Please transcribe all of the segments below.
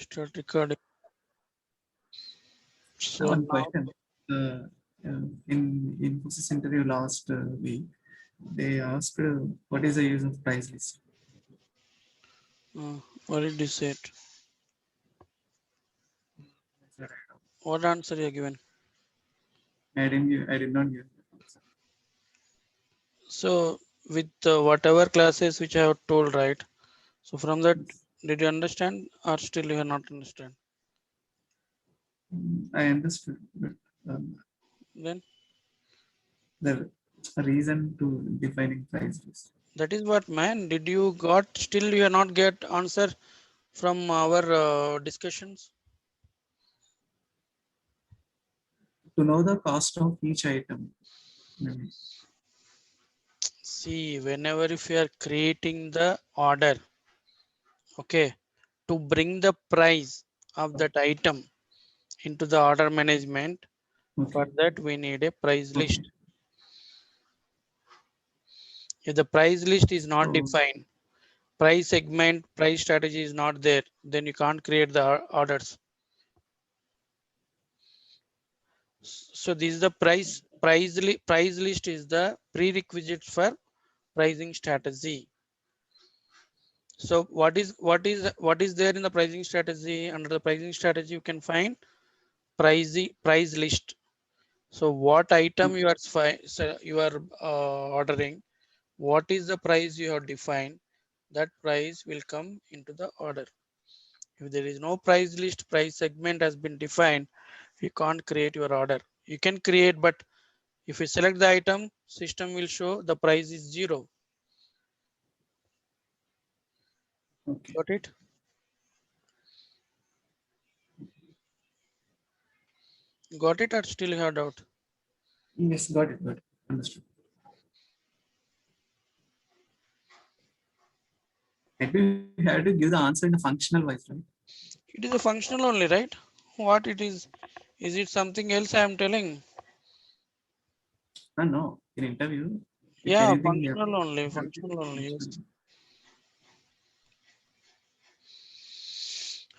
Start recording. So One now, question. In Infosys interview last week, they asked what is the use of price list. what did you say? What answer you given? I did not give. So with whatever classes which I have told, right? So from that, did you understand or still you have not understand? I understood, but Then the reason to defining price list. that is what, man. Did you got still you have not get answer from our discussions? To know the cost of each item. Maybe. See, whenever if you are creating the order, okay, to bring the price of that item into the order management, for Okay. that we need a price list. Okay. If the price list is not So defined, price segment, price strategy is not there, then you can't create the orders. So this is the price list is the prerequisite for pricing strategy. So what is there in the pricing strategy? Under the pricing strategy, you can find price list. So what item you are ordering, what is the price you have defined, that price will come into the order. If there is no price list, price segment has been defined, you can't create your order. You can create, but if you select the item, system will show the price is 0. okay. Got it? Got it or still have doubt? Yes, got it. Got it. Understood. Maybe we had to give the answer in a functional wise, right? It is a functional only, right? What it is it something else I am telling? No, no. In interview, if Yeah, anything, you functional only, have to functional only, yes. functional.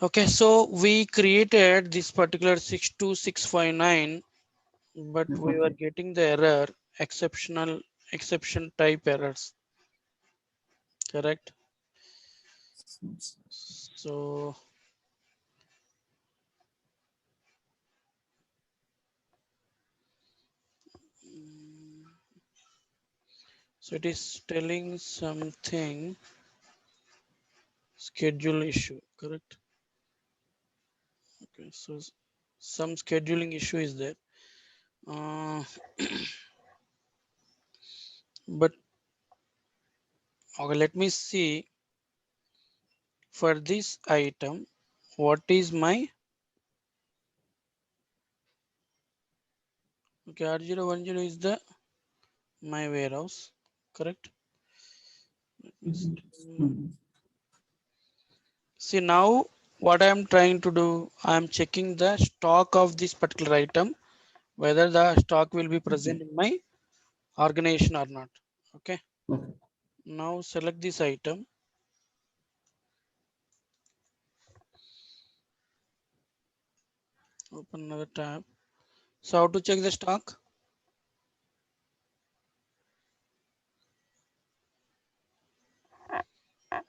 Okay, so we created this particular 62659, but we were Okay. getting the error exception type errors, correct? So so it is telling something schedule issue, correct? Okay, so some scheduling issue is there. Uh, but okay, let me see for this item, what is my okay R010 is the my warehouse, correct? Let me see. Mhm. See now what I am trying to do, I am checking the stock of this particular item, whether the stock will be Okay. present in my organization or not. Okay. Okay. Now select this item. Open another tab. So how to check the stock?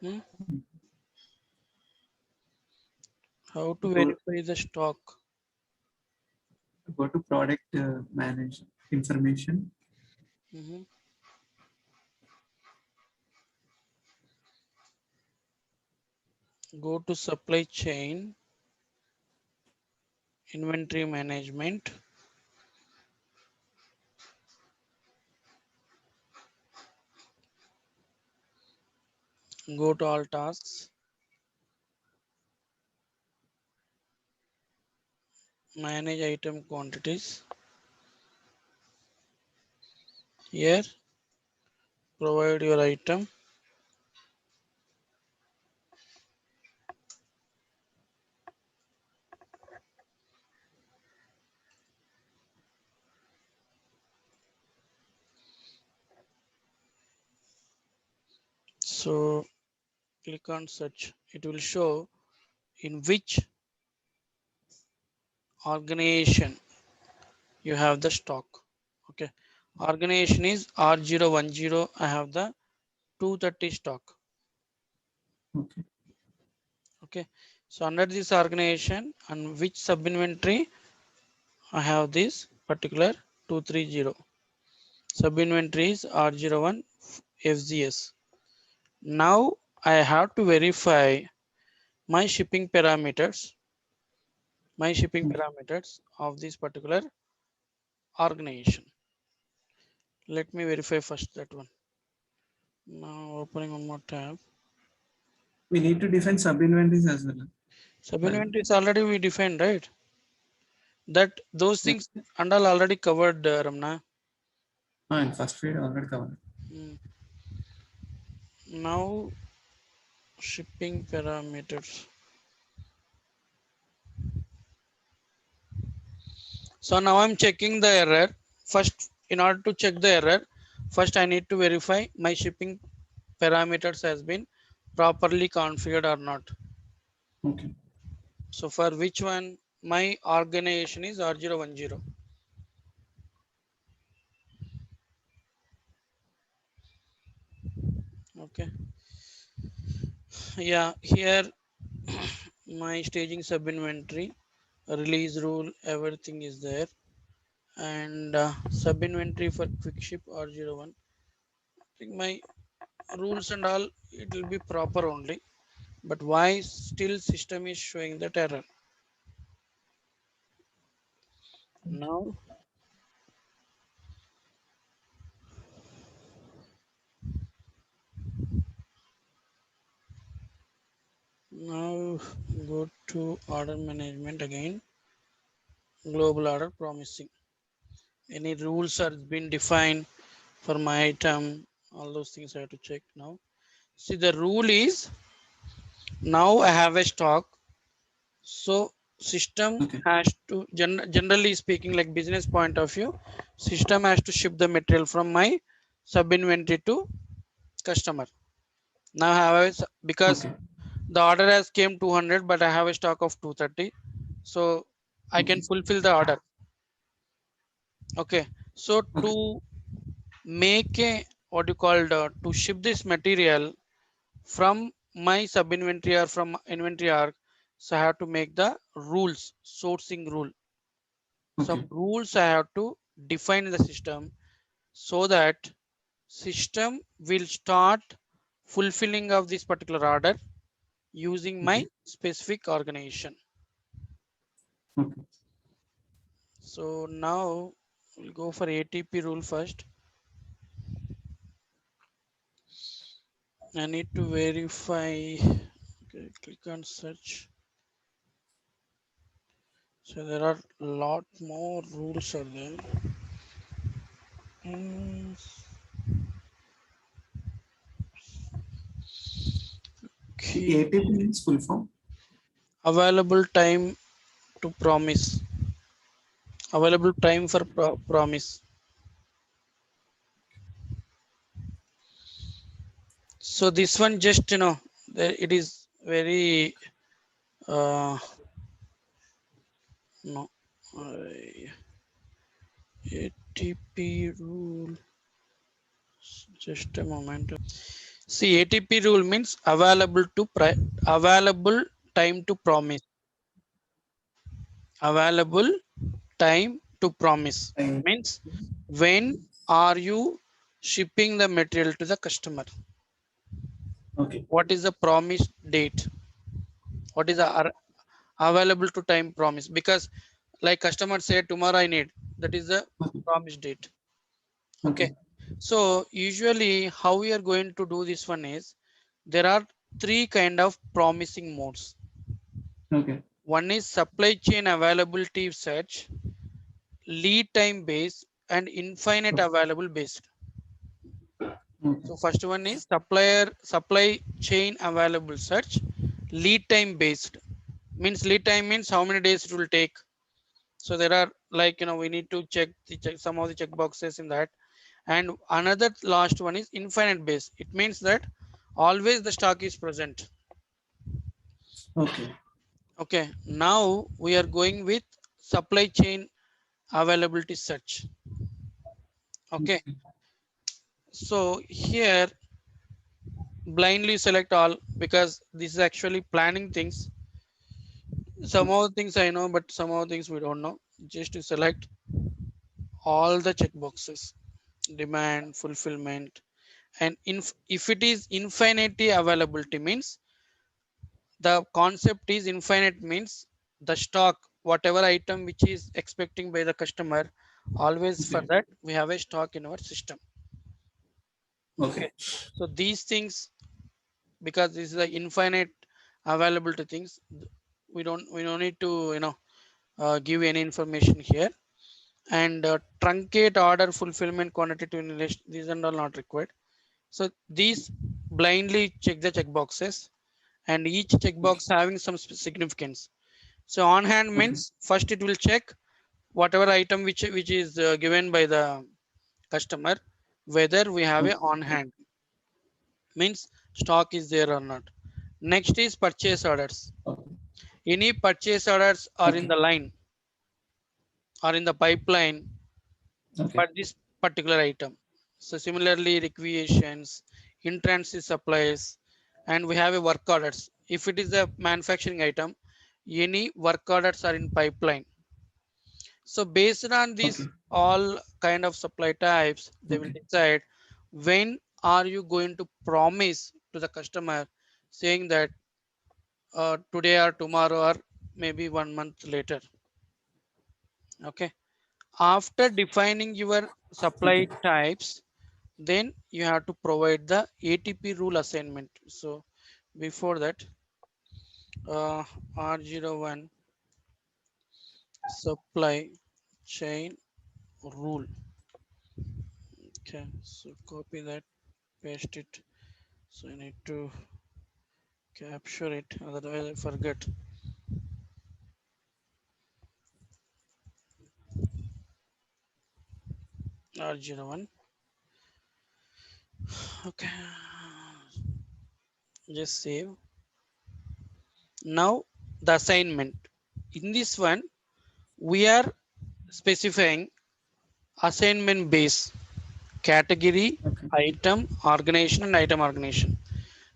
Hmm? How to Go verify the stock? go to product manage information. Mhm. Go to supply chain, inventory management. Go to all tasks, manage item quantities. Here, provide your item. So click on search. It will show in which organization you have the stock. Okay, organization is R010. I have the 230 stock. Okay. Okay, so under this organization and which sub inventory I have this particular 230. Sub inventory is R01 FGS. Now I have to verify my shipping parameters, of this particular organization. Let me verify first that one. Now opening one more tab. We need to define sub inventories as well. Sub inventory is already we defined, right? That those things and all already covered, Ramna. And first feed already covered. Now shipping parameters. So now I'm checking the error. First, in order to check the error, first I need to verify my shipping parameters has been properly configured or not. Okay. So for which one? My organization is R010. Okay. Yeah, here my staging sub inventory, release rule, everything is there. And sub inventory for quick ship R01. I think my rules and all, it will be proper only. But why still system is showing that error? Now go to order management again. Global order promising. Any rules are been defined for my item? All those things I have to check now. See, the rule is now I have a stock. So system has to generally speaking, like business point of view, system has to ship the material from my sub inventory to customer. Now I have because the order has came 200, but I have a stock of 230, so I can fulfill the order. Okay, so to make a what you called to ship this material from my sub inventory or from inventory arc, so I have to make the rules, sourcing rule. Some rules I have to define in the system so that system will start fulfilling of this particular order using my specific organization. So now we'll go for ATP rule first. I need to verify. Okay, click on search. So there are a lot more rules are there. ATP means full form. Available time to promise. Available time for promise. So this one just it is very no ATP rule. Just a moment. See, ATP rule means available time to promise. Available time to promise means when are you shipping the material to the customer? Okay. What is the promise date? What is the available to time promise? Because like customer said tomorrow I need, that is the promise date. Okay. So usually how we are going to do this one is there are three kind of promising modes. Okay. One is supply chain availability search, lead time based, and infinite available based. So first one is supply chain available search, lead time based. Means lead time means how many days it will take. So there are like we need to check some of the check boxes in that. And another last one is infinite base. It means that always the stock is present. Okay. Okay, now we are going with supply chain availability search. Okay, so here blindly select all because this is actually planning things. Some of the things I know, but some of the things we don't know. Just to select all the checkboxes, demand, fulfillment, and if it is infinity availability means the concept is infinite means the stock, whatever item which is expecting by the customer, always for Okay. that we have a stock in our system. Okay, Okay. so these things, because this is the infinite availability things, we don't need to give any information here. And truncate order fulfillment quantity to relation, these are all not required. So these blindly check the check boxes, and each checkbox having some significance. So on hand Okay. means first it will check whatever item which is given by the customer, whether we have a on Okay. hand, means stock is there or not. Next is purchase orders. Okay. Any purchase orders are in Okay. the line or in the pipeline Okay. for this particular item. So similarly, requisitions, in-transit supplies, and we have a work orders. If it is a manufacturing item, any work orders are in pipeline. So based on these Okay. all kind of supply types, they will Okay. decide when are you going to promise to the customer saying that today or tomorrow or maybe 1 month later. Okay. After defining your supply Okay. types, then you have to provide the ATP rule assignment. So before that, R01 supply chain rule. Okay, so copy that, paste it. So I need to capture it, otherwise I forget. R01. Okay, just save. Now the assignment. In this one, we are specifying assignment base, category, Okay. item, organization, and item organization.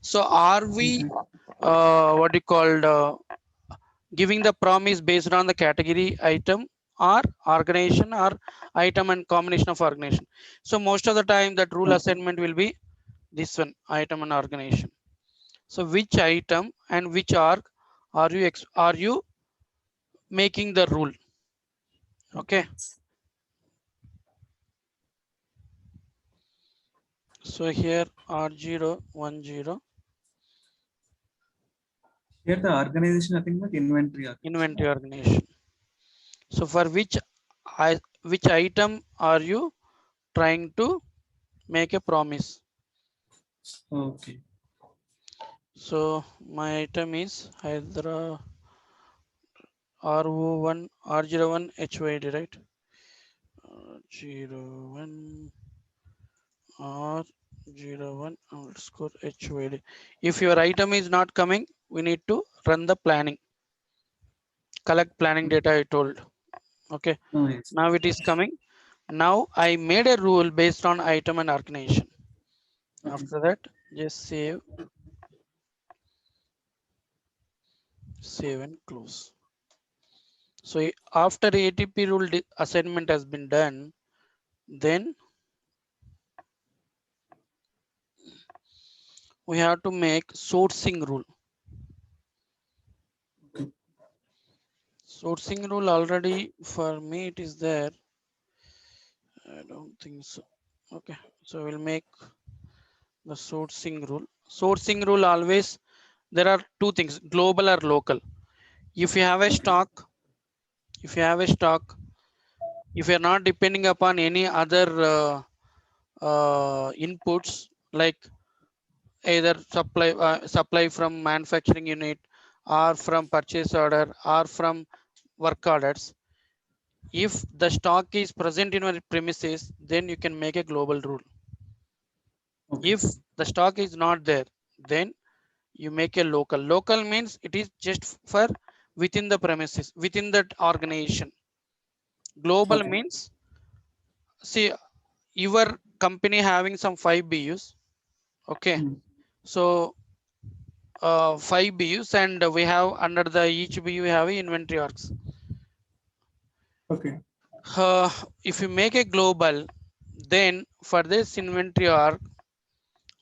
So are we Okay. what you called giving the promise based on the category, item, or organization, or item and combination of organization? So most of the time that rule Okay. assignment will be this one, item and organization. So which item and which org are you making the rule? Okay. Okay. So here R010 Here the organization, nothing but inventory organization. inventory organization. So for which item are you trying to make a promise? Okay. So my item is Hydra RO1 R01 HYD, right? R01 R01 underscore HYD. If your item is not coming, we need to run the planning, collect planning data I told. Okay, Oh, yes. now it is coming. Now I made a rule based on item and organization. Okay. After that, just save and close. So after ATP rule assignment has been done, then we have to make sourcing rule. Okay. Sourcing rule already for me it is there. I don't think so. Okay, so we'll make the sourcing rule. Sourcing rule always there are two things, global or local. If you have a Okay. stock, if you have a stock, if you're not depending upon any other inputs like either supply from manufacturing unit or from purchase order or from work orders, if the stock is present in your premises, then you can make a global rule. Okay. If the stock is not there, then you make a local. Local means it is just for within the premises, within that organization. Global Okay. means, see, your company having some 5 BUs. Okay. Hmm. So 5 BUs, and we have under the each BU we have inventory orgs. Okay. uh, if you make a global, then for this inventory org,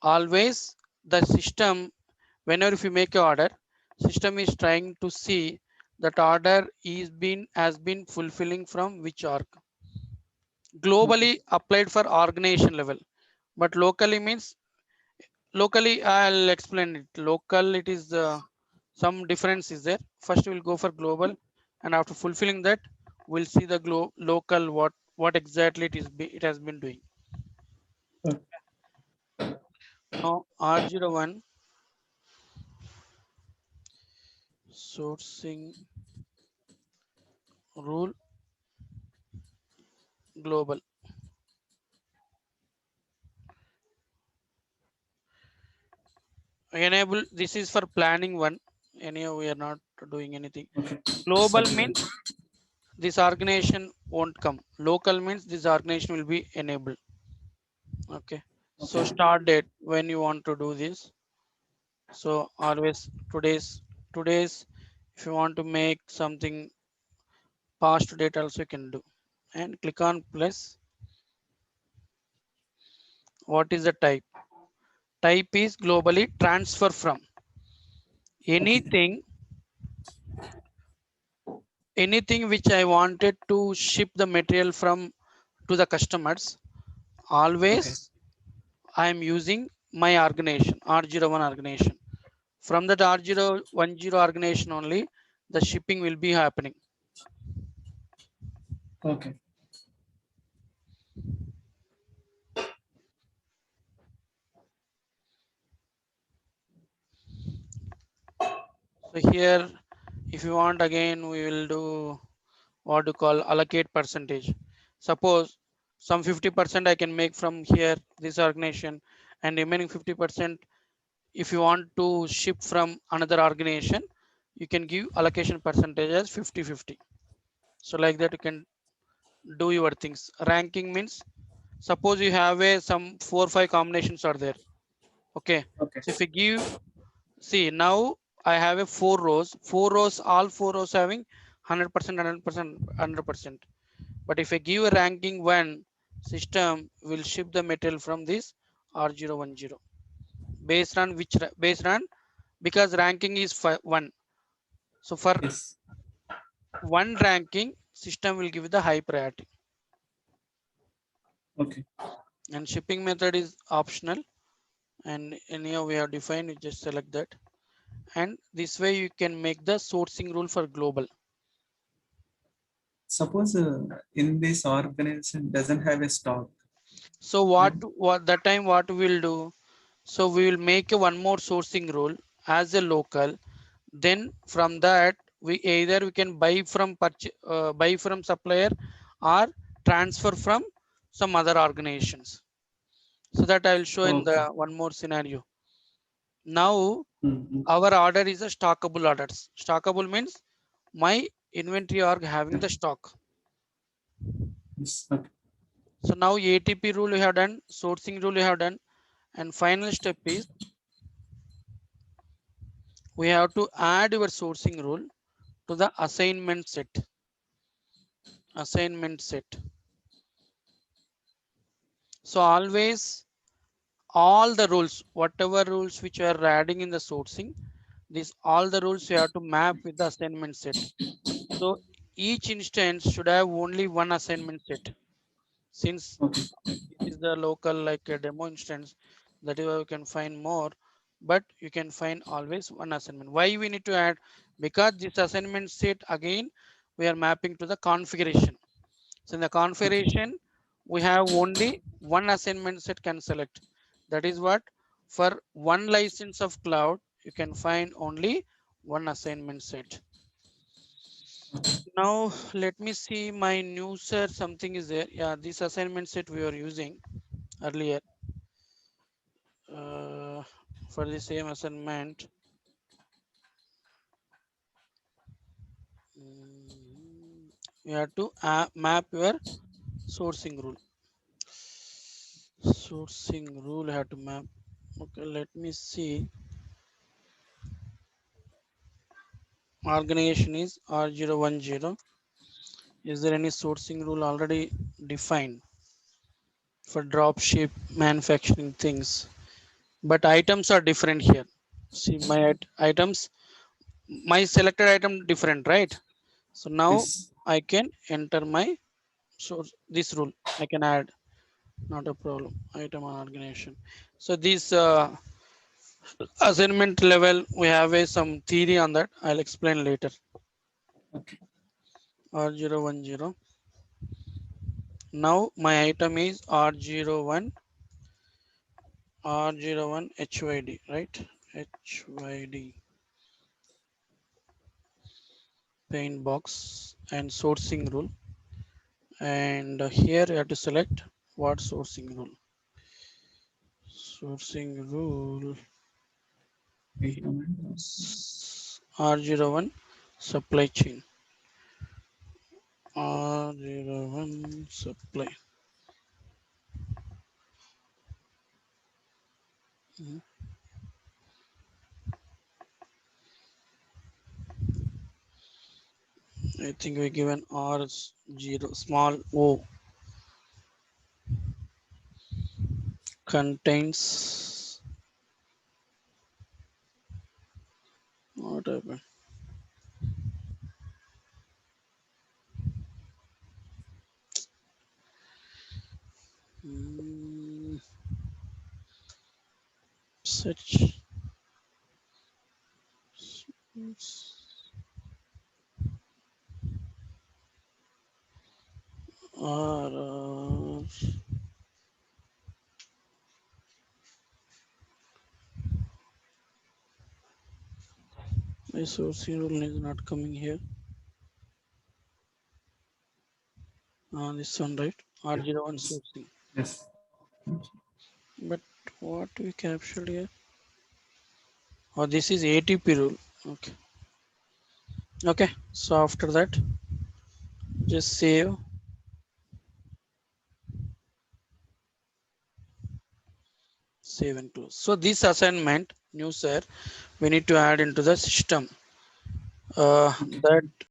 always the system, whenever if you make a order, system is trying to see that order is been has been fulfilling from which org. Okay. Globally applied for organization level, but locally means, locally I'll explain it. Local, it is some difference is there. First we'll go for global, and after fulfilling that, we'll see the local, what exactly it has been doing. Okay. Now R01 sourcing rule global. Enable, this is for planning one. Anyhow, we are not doing anything. Okay. Global Suppose. means this organization won't come. Local means this organization will be enabled. Okay. So Okay. start date when you want to do this. So always today's if you want to make something past date also you can do. And click on plus. What is the type? Type is globally transfer from. Okay. Anything, anything which I wanted to ship the material from to the customers, Okay. always I am using my organization, R01 organization. From that R010 organization only, the shipping will be happening. Okay. So here, if you want, again, we will do what to call allocate percentage. Suppose some 50% I can make from here, this organization, and remaining 50%, if you want to ship from another organization, you can give allocation percentage as 50-50. So like that, you can do your things. Ranking means, suppose you have a some 4 or 5 combinations are there. Okay. Okay. So if you give, see now I have a 4 rows, all 4 rows having 100%, 100%, 100%. But if I give a ranking one, system will ship the material from this R010 based on which, based on, because ranking is 1. So for Yes. one ranking, system will give the high priority. Okay. And shipping method is optional. And anyhow we have defined, you just select that. And this way you can make the sourcing rule for global. Suppose in this organization doesn't have a stock. So what Then what that time what we'll do? So we will make a one more sourcing rule as a local. Then from that we either we can buy from supplier or transfer from some other organizations. So that I will show in the okay. one more scenario. Now Mm-hmm. our order is a stockable orders. Stockable means my inventory org having the stock. Yes. Okay. So now ATP rule we have done, sourcing rule we have done, and final step is we have to add your sourcing rule to the assignment set. Assignment set. So always all the rules, whatever rules which you are adding in the sourcing, these all the rules you have to map with the assignment set. So each instance should have only one assignment set. Since Okay. this is the local like a demo instance, that is why you can find more, but you can find always one assignment. Why we need to add? Because this assignment set again we are mapping to the configuration. So in the Okay. configuration we have only one assignment set can select. That is what, for one license of cloud you can find only one assignment set. Now let me see my new set, something is there. Yeah, this assignment set we were using earlier for the same assignment. You have to map your sourcing rule. Sourcing rule have to map. Okay, let me see. Organization is R010. Is there any sourcing rule already defined for dropship manufacturing things? But items are different here. See my items, my selected item different, right? So now Yes. I can enter my source, this rule I can add, not a problem. Item on organization. So this assignment level, we have some theory on that. I'll explain later. Okay. R010. Now my item is R01, R01 HYD, right? HYD paint box and sourcing rule. And here you have to select what sourcing rule. Sourcing rule Wait a minute. is R01 supply chain. R01 supply. Mhm. I think we given R0 small o contains what happened? Mm, such R my sourcing rule is not coming here. This one, right? R01 Yes. sourcing. Yes. But what we captured here? Oh, this is ATP rule. Okay. Okay. So after that, just save, save and close. So this assignment, new sir, we need to add into the system. Okay. That